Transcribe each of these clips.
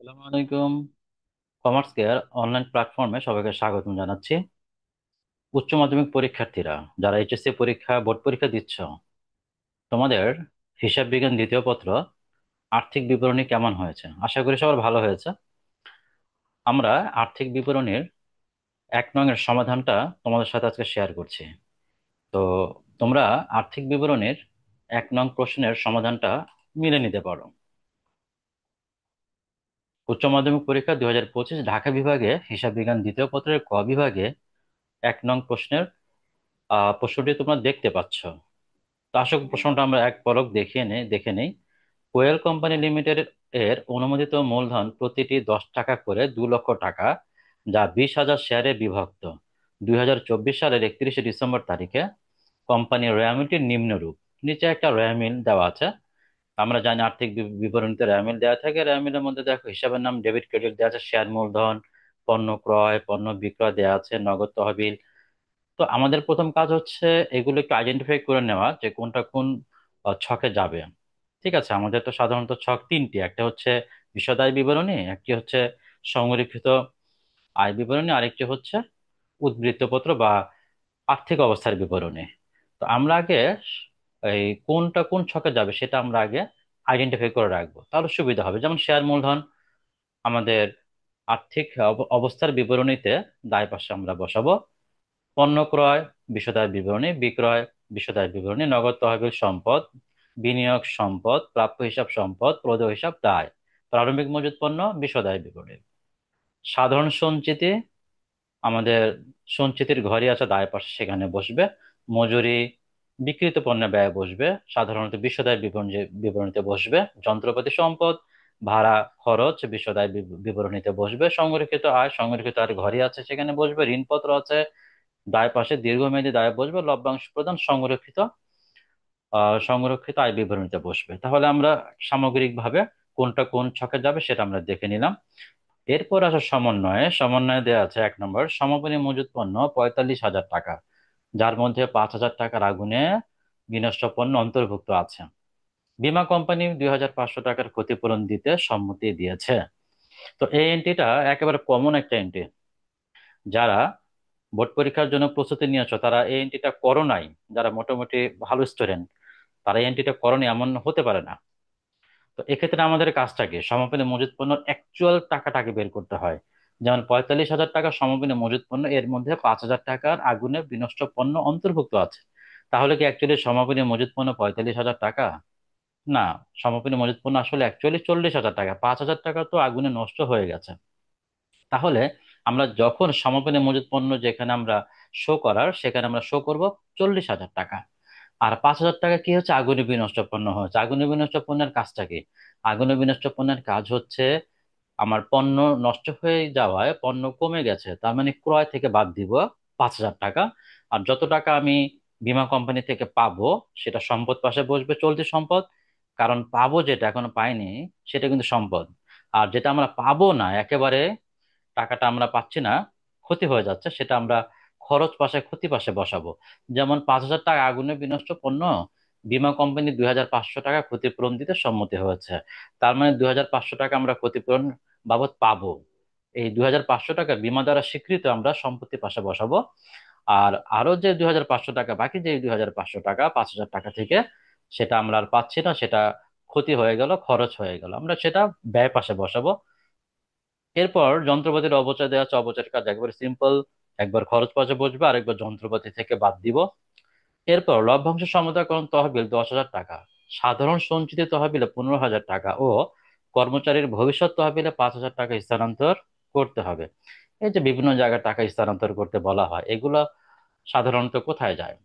আসসালামু আলাইকুম। Commerce care online প্ল্যাটফর্মে সবাইকে স্বাগতম জানাচ্ছি। উচ্চ মাধ্যমিক পরীক্ষার্থীরা যারা এইচএসসি পরীক্ষা বোর্ড পরীক্ষা দিচ্ছ, তোমাদের হিসাব বিজ্ঞান দ্বিতীয় পত্র আর্থিক বিবরণী কেমন হয়েছে? আশা করি সবার ভালো হয়েছে। আমরা আর্থিক বিবরণীর 1 নং এর সমাধানটা তোমাদের সাথে আজকে শেয়ার করছি। তো তোমরা আর্থিক বিবরণীর 1 নং প্রশ্নের সমাধানটা মিলে নিতে পারো। উচ্চ মাধ্যমিক পরীক্ষা 2025 ঢাকা বিভাগে হিসাব বিজ্ঞান দ্বিতীয় পত্রের ক বিভাগে 1 নং প্রশ্নের প্রশ্নটি তোমরা দেখতে পাচ্ছ। তো আসল প্রশ্নটা আমরা এক পলক দেখে নেই। কোয়েল কোম্পানি লিমিটেড এর অনুমোদিত মূলধন প্রতিটি 10 টাকা করে 2 লক্ষ টাকা, যা 20,000 শেয়ারে বিভক্ত। 2024 সালের 31শে ডিসেম্বর তারিখে কোম্পানির রেয়ামিলটি নিম্নরূপ। নিচে একটা রেয়ামিল দেওয়া আছে। আমরা জানি আর্থিক বিবরণীতে রেয়ামিল দেওয়া থাকে। রেয়ামিলের মধ্যে দেখো হিসাবের নাম, ডেবিট ক্রেডিট দেওয়া আছে, শেয়ার মূলধন, পণ্য ক্রয় পণ্য বিক্রয় দেওয়া আছে, নগদ তহবিল। তো আমাদের প্রথম কাজ হচ্ছে এগুলো একটু আইডেন্টিফাই করে নেওয়া যে কোনটা কোন ছকে যাবে। ঠিক আছে, আমাদের তো সাধারণত ছক তিনটি। একটা হচ্ছে বিশদ আয় বিবরণী, একটি হচ্ছে সংরক্ষিত আয় বিবরণী, আরেকটি হচ্ছে উদ্বৃত্তপত্র বা আর্থিক অবস্থার বিবরণী। তো আমরা আগে এই কোনটা কোন ছকে যাবে সেটা আমরা আগে আইডেন্টিফাই করে রাখবো, তাহলে সুবিধা হবে। যেমন শেয়ার মূলধন আমাদের আর্থিক অবস্থার বিবরণীতে দায় পাশে আমরা বসাবো। পণ্য ক্রয় বিশদায় বিবরণী, বিক্রয় বিশদায় বিবরণী, নগদ তহবিল সম্পদ, বিনিয়োগ সম্পদ, প্রাপ্য হিসাব সম্পদ, প্রদেয় হিসাব দায়, প্রারম্ভিক মজুত পণ্য বিশদায় বিবরণী। সাধারণ সঞ্চিতি আমাদের সঞ্চিতির ঘরই আছে দায় পাশে, সেখানে বসবে। মজুরি বিক্রিত পণ্যের ব্যয় বসবে, সাধারণত বিশদায় বিবরণীতে বসবে। যন্ত্রপাতি সম্পদ ভাড়া খরচ বিশদায় বিবরণীতে বসবে। সংরক্ষিত আয়ের ঘরই আছে, সেখানে বসবে। ঋণপত্র আছে দায় পাশে, দীর্ঘমেয়াদী দায় বসবে। লভ্যাংশ প্রদান সংরক্ষিত আয় বিবরণীতে বসবে। তাহলে আমরা সামগ্রিকভাবে কোনটা কোন ছকে যাবে সেটা আমরা দেখে নিলাম। এরপর আসে সমন্বয়ে দেওয়া আছে 1 নম্বর সমাপনী মজুত পণ্য 45,000 টাকা, যার মধ্যে 5,000 টাকার আগুনে বিনষ্ট পণ্য অন্তর্ভুক্ত আছে। বীমা কোম্পানি 2,500 টাকার ক্ষতিপূরণ দিতে সম্মতি দিয়েছে। তো এই এন্ট্রিটা একেবারে কমন একটা এন্ট্রি। যারা বোর্ড পরীক্ষার জন্য প্রস্তুতি নিয়েছো তারা এই এন্ট্রিটা করো নাই, যারা মোটামুটি ভালো স্টুডেন্ট তারা এই এন্ট্রিটা করোনি এমন হতে পারে না। তো এক্ষেত্রে আমাদের কাজটাকে সমাপনী মজুত পণ্যের অ্যাকচুয়াল টাকাটাকে বের করতে হয়। যেমন 45,000 টাকা সমাপনী মজুত পণ্য, এর মধ্যে 5,000 টাকার আগুনে বিনষ্ট পণ্য অন্তর্ভুক্ত আছে। তাহলে কি অ্যাকচুয়ালি সমাপনী মজুত পণ্য 45,000 টাকা? না, সমাপনী মজুত পণ্য আসলে অ্যাকচুয়ালি 40,000 টাকা। 5,000 টাকা তো আগুনে নষ্ট হয়ে গেছে। তাহলে আমরা যখন সমাপনী মজুত পণ্য যেখানে আমরা শো করার, সেখানে আমরা শো করব 40,000 টাকা। আর 5,000 টাকা কি হচ্ছে? আগুনে বিনষ্ট পণ্য হচ্ছে। আগুনে বিনষ্ট পণ্যের কাজটা কি? আগুনে বিনষ্ট পণ্যের কাজ হচ্ছে আমার পণ্য নষ্ট হয়ে যাওয়ায় পণ্য কমে গেছে, তার মানে ক্রয় থেকে বাদ দিব 5,000 টাকা। আর যত টাকা আমি বীমা কোম্পানি থেকে পাবো সেটা সম্পদ পাশে বসবে, চলতি সম্পদ। কারণ পাবো যেটা এখনো পাইনি সেটা কিন্তু সম্পদ। আর যেটা আমরা পাবো না একেবারে, টাকাটা আমরা পাচ্ছি না, ক্ষতি হয়ে যাচ্ছে, সেটা আমরা খরচ পাশে ক্ষতি পাশে বসাবো। যেমন 5,000 টাকা আগুনে বিনষ্ট পণ্য, বীমা কোম্পানি 2,500 টাকা ক্ষতিপূরণ দিতে সম্মতি হয়েছে। তার মানে 2,500 টাকা আমরা ক্ষতিপূরণ বাবদ পাবো। এই 2,500 টাকা বীমা দ্বারা স্বীকৃত আমরা সম্পত্তি পাশে বসাবো। আর আরো যে 2,500 টাকা বাকি, যে 2,500 টাকা 5,000 টাকা থেকে, সেটা আমরা আর পাচ্ছি না, সেটা ক্ষতি হয়ে গেল, খরচ হয়ে গেল, আমরা সেটা ব্যয় পাশে বসাবো। এরপর যন্ত্রপাতির অপচয় দেওয়া আছে, অপচয়ের কাজ একবার সিম্পল, একবার খরচ পাশে বসবে, আরেকবার যন্ত্রপাতি থেকে বাদ দিব। এরপর লভ্যাংশ সমুদায়করণ তহবিল 10,000 টাকা, সাধারণ সঞ্চিত তহবিলে 15,000 টাকা ও কর্মচারীর ভবিষ্যৎ তহবিলে 5,000 টাকা স্থানান্তর করতে হবে। এই যে বিভিন্ন জায়গায় টাকা স্থানান্তর করতে বলা হয়, এগুলো সাধারণত কোথায় যায়?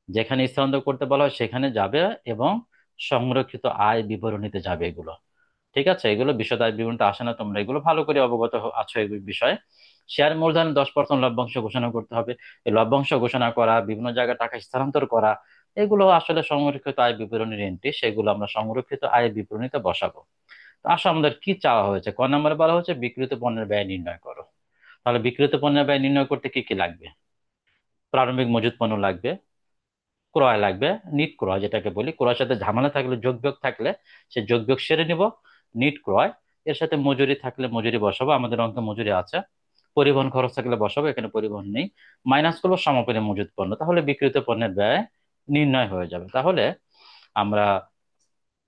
যেখানে স্থানান্তর করতে বলা হয় সেখানে যাবে, এবং সংরক্ষিত আয় বিবরণীতে যাবে এগুলো। ঠিক আছে, এগুলো বিশদ আয় বিবরণীতে আসে না, তোমরা এগুলো ভালো করে অবগত আছো এই বিষয়ে। শেয়ার মূলধনের 10% লভ্যাংশ ঘোষণা করতে হবে। এই লভ্যাংশ ঘোষণা করা, বিভিন্ন জায়গায় টাকা স্থানান্তর করা, এগুলো আসলে সংরক্ষিত আয় বিবরণীর এন্ট্রি, সেগুলো আমরা সংরক্ষিত আয় বিবরণীতে বসাবো। তো আসলে আমাদের কি চাওয়া হয়েছে? ক নম্বরে বলা হচ্ছে বিক্রিত পণ্যের ব্যয় নির্ণয় করো। তাহলে বিক্রিত পণ্যের ব্যয় নির্ণয় করতে কি কি লাগবে? প্রারম্ভিক মজুত পণ্য লাগবে, ক্রয় লাগবে, নিট ক্রয় যেটাকে বলি। ক্রয়ের সাথে ঝামেলা থাকলে, যোগ বিয়োগ থাকলে, সে যোগ বিয়োগ সেরে নিব, নিট ক্রয়। এর সাথে মজুরি থাকলে মজুরি বসাবো, আমাদের অঙ্কে মজুরি আছে। পরিবহন খরচ থাকলে বসাবো, এখানে পরিবহন নেই। মাইনাস করবো সমাপনী মজুত পণ্য, তাহলে বিক্রিত পণ্যের ব্যয় নির্ণয় হয়ে যাবে। তাহলে আমরা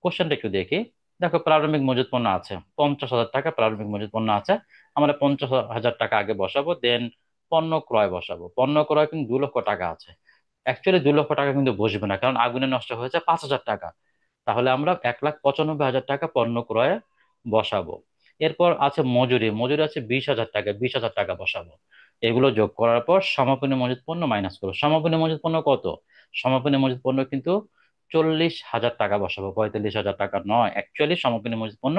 কোশ্চেনটা একটু দেখি। দেখো, প্রারম্ভিক মজুত পণ্য আছে 50,000 টাকা, প্রারম্ভিক মজুত পণ্য আছে। আমরা 50,000 টাকা আগে বসাবো, দেন পণ্য ক্রয় বসাবো। পণ্য ক্রয় কিন্তু 2 লক্ষ টাকা আছে। অ্যাকচুয়ালি 2 লক্ষ টাকা কিন্তু বসবে না, কারণ আগুনে নষ্ট হয়েছে 5,000 টাকা। তাহলে আমরা 1,95,000 টাকা পণ্য ক্রয়ে বসাবো। এরপর আছে মজুরি, মজুরি আছে 20,000 টাকা, 20,000 টাকা বসাবো। এগুলো যোগ করার পর সমাপনী মজুত পণ্য মাইনাস করবো। সমাপনী মজুত পণ্য কত? সমাপনী মজুত পণ্য কিন্তু 40,000 টাকা বসাবো, 45,000 টাকা নয়। অ্যাকচুয়ালি সমাপনী মজুত পণ্য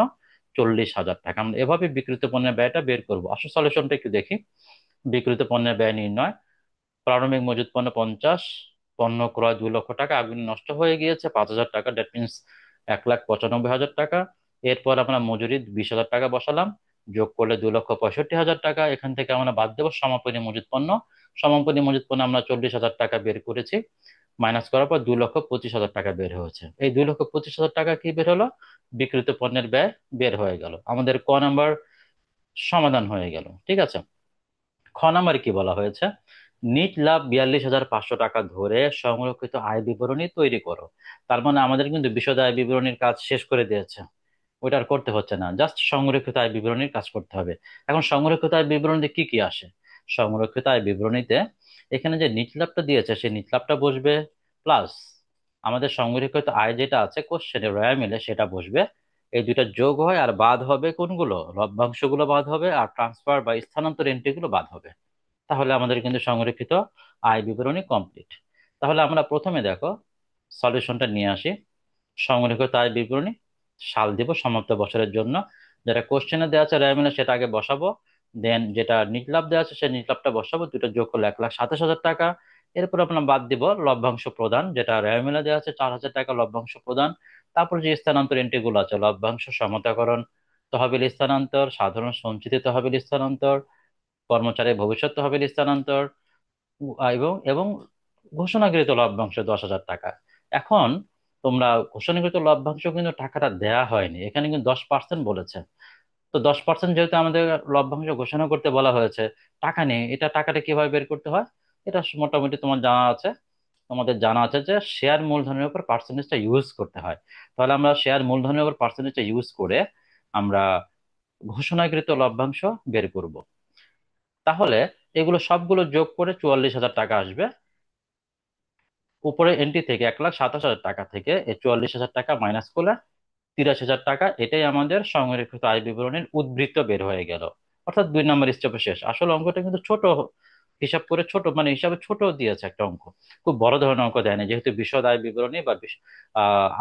40,000 টাকা। আমরা এভাবে বিক্রিত পণ্যের ব্যয়টা বের করবো। আসল সলিউশনটা একটু দেখি। বিক্রিত পণ্যের ব্যয় নির্ণয়। প্রারম্ভিক মজুত পণ্য 50, পণ্য ক্রয় 2 লক্ষ টাকা, আগুনে নষ্ট হয়ে গিয়েছে 5,000 টাকা, দ্যাট মিনস 1,95,000 টাকা। এরপর আমরা মজুরি 20,000 টাকা বসালাম, যোগ করলে 2,65,000 টাকা। এখান থেকে আমরা বাদ দেবো সমাপনী মজুত পণ্য। সমাপনী মজুত পণ্য আমরা 40,000 টাকা বের করেছি, মাইনাস করার পর 2,25,000 টাকা বের হয়েছে। এই 2,25,000 টাকা কি বের হলো? বিক্রিত পণ্যের ব্যয় বের হয়ে গেল। আমাদের ক নাম্বার সমাধান হয়ে গেল। ঠিক আছে। খ নাম্বারে কি বলা হয়েছে? নিট লাভ 42,500 টাকা ধরে সংরক্ষিত আয় বিবরণী তৈরি করো। তার মানে আমাদের কিন্তু বিশদ আয় বিবরণীর কাজ শেষ করে দিয়েছে, ওইটা আর করতে হচ্ছে না, জাস্ট সংরক্ষিত আয় বিবরণীর কাজ করতে হবে। এখন সংরক্ষিত আয় বিবরণীতে কি কি আসে? সংরক্ষিত আয় বিবরণীতে এখানে যে নিট লাভটা দিয়েছে সেই নিট লাভটা বসবে, প্লাস আমাদের সংরক্ষিত আয় যেটা আছে কোশ্চেনে রয়া মিলে সেটা বসবে। এই দুইটা যোগ হয় আর বাদ হবে কোনগুলো? লভ্যাংশগুলো বাদ হবে, আর ট্রান্সফার বা স্থানান্তর এন্ট্রিগুলো বাদ হবে। তাহলে আমাদের কিন্তু সংরক্ষিত আয় বিবরণী কমপ্লিট। তাহলে আমরা প্রথমে দেখো সলিউশনটা নিয়ে আসি। সংরক্ষিত আয় বিবরণী সাল দিব সমাপ্ত বছরের জন্য। যেটা কোশ্চেনে দেওয়া আছে রেমিলা সেটা আগে বসাবো, দেন যেটা নিটলাভ দেওয়া আছে সেই নিটলাভটা বসাবো, দুটো যোগ করলে 1,27,000 টাকা। এরপর আপনার বাদ দিব লভ্যাংশ প্রদান, যেটা রেমিলা দেওয়া আছে 4,000 টাকা লভ্যাংশ প্রদান। তারপর যে স্থানান্তর এন্ট্রি গুলো আছে, লভ্যাংশ সমতাকরণ, তহবিল স্থানান্তর, সাধারণ সঞ্চিতি তহবিল স্থানান্তর, কর্মচারী ভবিষ্যৎ তহবিল স্থানান্তর, এবং এবং ঘোষণাকৃত লভ্যাংশ 10,000 টাকা। এখন তোমরা ঘোষণাকৃত লভ্যাংশ কিন্তু টাকাটা দেয়া হয়নি, এখানে কিন্তু 10% বলেছে। তো 10% যেহেতু আমাদের লভ্যাংশ ঘোষণা করতে বলা হয়েছে, টাকা নেই, এটা টাকাটা কিভাবে বের করতে হয়? এটা মোটামুটি তোমার জানা আছে। তোমাদের জানা আছে যে শেয়ার মূলধনের উপর পার্সেন্টেজটা ইউজ করতে হয়। তাহলে আমরা শেয়ার মূলধনের উপর পার্সেন্টেজটা ইউজ করে আমরা ঘোষণাকৃত লভ্যাংশ বের করব। তাহলে এগুলো সবগুলো যোগ করে 44,000 টাকা আসবে। উপরে এন্ট্রি থেকে 1,27,000 টাকা থেকে এই 44,000 টাকা মাইনাস করলে 83,000 টাকা, এটাই আমাদের সংরক্ষিত আয় বিবরণীর উদ্বৃত্ত বের হয়ে গেল। অর্থাৎ 2 নম্বর স্টেপে শেষ। আসলে অঙ্কটা কিন্তু ছোট, হিসাব করে ছোট, মানে হিসাবে ছোট দিয়েছে একটা অঙ্ক, খুব বড় ধরনের অঙ্ক দেয়নি, যেহেতু বিশদ আয় বিবরণী বা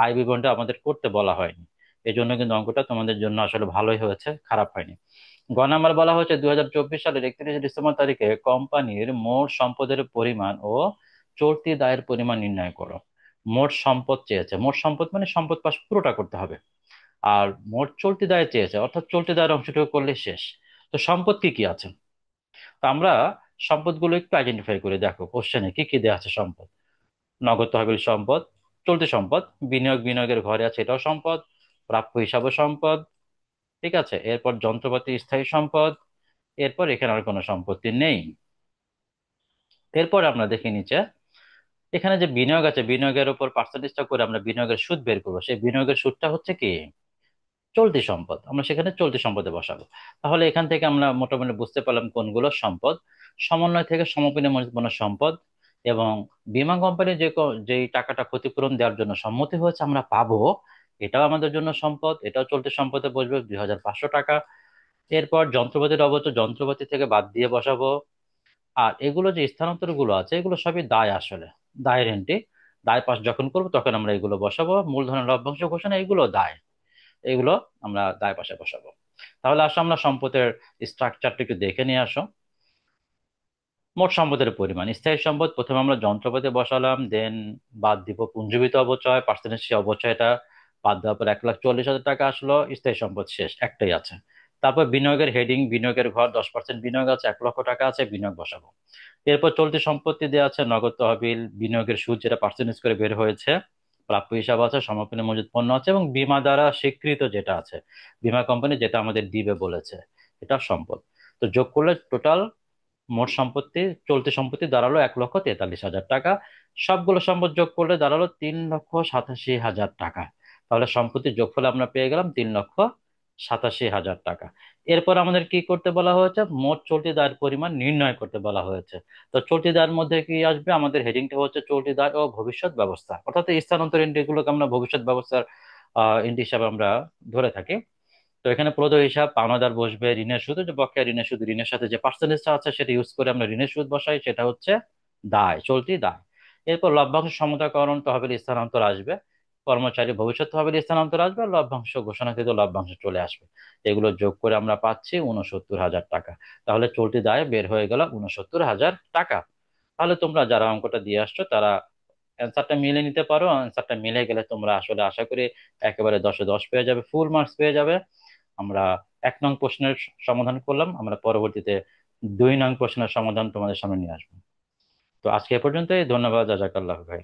আয় বিবরণীটা আমাদের করতে বলা হয়নি। এই জন্য কিন্তু অঙ্কটা তোমাদের জন্য আসলে ভালোই হয়েছে, খারাপ হয়নি। গ নাম্বার বলা হচ্ছে 2024 সালের 31শে ডিসেম্বর তারিখে কোম্পানির মোট সম্পদের পরিমাণ ও চলতি দায়ের পরিমাণ নির্ণয় করো। মোট সম্পদ চেয়েছে, মোট সম্পদ মানে সম্পদ পাশ পুরোটা করতে হবে। আর মোট চলতি দায় চেয়েছে, অর্থাৎ চলতি দায়ের অংশটুকু করলে শেষ। তো সম্পদ কি কি আছে? তো আমরা সম্পদগুলো একটু আইডেন্টিফাই করে দেখো কোশ্চেনে কি কি দেওয়া আছে সম্পদ। নগদ তহবিল সম্পদ, চলতি সম্পদ, বিনিয়োগের ঘরে আছে এটাও সম্পদ, প্রাপ্য হিসাবও সম্পদ। ঠিক আছে, এরপর যন্ত্রপাতি স্থায়ী সম্পদ। এরপর এখানে আর কোনো সম্পত্তি নেই। এরপর আমরা দেখে নিচে এখানে যে বিনিয়োগ আছে, বিনিয়োগের উপর পার্সেন্টেজটা করে আমরা বিনিয়োগের সুদ বের করবো। সেই বিনিয়োগের সুদটা হচ্ছে কি? চলতি সম্পদ, আমরা সেখানে চলতি সম্পদে বসাবো। তাহলে এখান থেকে আমরা মোটামুটি বুঝতে পারলাম কোনগুলো সম্পদ। সমন্বয় থেকে সমাপনী মূল্যবান সম্পদ, এবং বীমা কোম্পানি যেই টাকাটা ক্ষতিপূরণ দেওয়ার জন্য সম্মতি হয়েছে আমরা পাবো, এটাও আমাদের জন্য সম্পদ, এটাও চলতি সম্পদে বসবে 2,500 টাকা। এরপর যন্ত্রপাতির অবশ্য যন্ত্রপাতি থেকে বাদ দিয়ে বসাবো। আর এগুলো যে স্থানান্তর গুলো আছে এগুলো সবই দায়, আসলে দায়ের এন্ট্রি। দায় পাস যখন করবো তখন আমরা এগুলো বসাবো। মূলধনের লভ্যাংশ ঘোষণা এগুলো দায়, এগুলো আমরা দায় পাশে বসাবো। তাহলে আসো আমরা সম্পদের স্ট্রাকচারটা একটু দেখে নিয়ে আসো। মোট সম্পদের পরিমাণ, স্থায়ী সম্পদ প্রথমে আমরা যন্ত্রপাতি বসালাম, দেন বাদ দিব পুঞ্জীভূত অবচয়, পার্সেন্টেজ সেই অবচয়টা বাদ দেওয়ার পর 1,40,000 টাকা আসলো। স্থায়ী সম্পদ শেষ, একটাই আছে। তারপর বিনিয়োগের হেডিং, বিনিয়োগের ঘর 10% বিনিয়োগ আছে, 1,00,000 টাকা আছে, বিনিয়োগ বসাবো। এরপর চলতি সম্পত্তি দেওয়া আছে নগদ তহবিল, বিনিয়োগের সুদ যেটা পার্সেন্টেজ করে বের হয়েছে, প্রাপ্য হিসাব আছে, সমাপনী মজুত পণ্য আছে, এবং বীমা দ্বারা স্বীকৃত যেটা আছে, বীমা কোম্পানি যেটা আমাদের দিবে বলেছে, এটা সম্পদ। তো যোগ করলে টোটাল মোট সম্পত্তি, চলতি সম্পত্তি দাঁড়ালো 1,43,000 টাকা। সবগুলো সম্পদ যোগ করলে দাঁড়ালো 3,87,000 টাকা। তাহলে সম্পত্তির যোগফলে আমরা পেয়ে গেলাম 3,87,000 টাকা। এরপর আমাদের কি করতে বলা হয়েছে? মোট চলতি দায়ের পরিমাণ নির্ণয় করতে বলা হয়েছে। তো চলতি দায়ের মধ্যে কি আসবে? আমাদের হেডিংটা হচ্ছে চলতি দায় ও ভবিষ্যৎ ব্যবস্থা, অর্থাৎ এই স্থানান্তর এন্ট্রিগুলোকে আমরা ভবিষ্যৎ ব্যবস্থার এন্ট্রি হিসাবে আমরা ধরে থাকি। তো এখানে প্রদত্ত হিসাব পাওনাদার বসবে, ঋণের সুদ, যে বকেয়া ঋণের সুদ, ঋণের সাথে যে পার্সেন্টেজটা আছে সেটা ইউজ করে আমরা ঋণের সুদ বসাই, সেটা হচ্ছে দায়, চলতি দায়। এরপর লভ্যাংশ সমতাকরণ তহবিল স্থানান্তর আসবে, কর্মচারী ভবিষ্যৎ তহবিল স্থানান্তর আসবে, আর লভ্যাংশ ঘোষণাকৃত লভ্যাংশ চলে আসবে। এগুলো যোগ করে আমরা পাচ্ছি 69,000 টাকা। তাহলে চলতি দায় বের হয়ে গেল 69,000 টাকা। তাহলে তোমরা যারা অঙ্কটা দিয়ে আসছো তারা অ্যান্সারটা মিলে নিতে পারো। অ্যান্সারটা মিলে গেলে তোমরা আসলে আশা করি একেবারে 10-এ 10 পেয়ে যাবে, ফুল মার্কস পেয়ে যাবে। আমরা 1 নং প্রশ্নের সমাধান করলাম, আমরা পরবর্তীতে 2 নং প্রশ্নের সমাধান তোমাদের সামনে নিয়ে আসবো। তো আজকে এ পর্যন্তই, ধন্যবাদ, জাজাকাল্লাহ ভাই।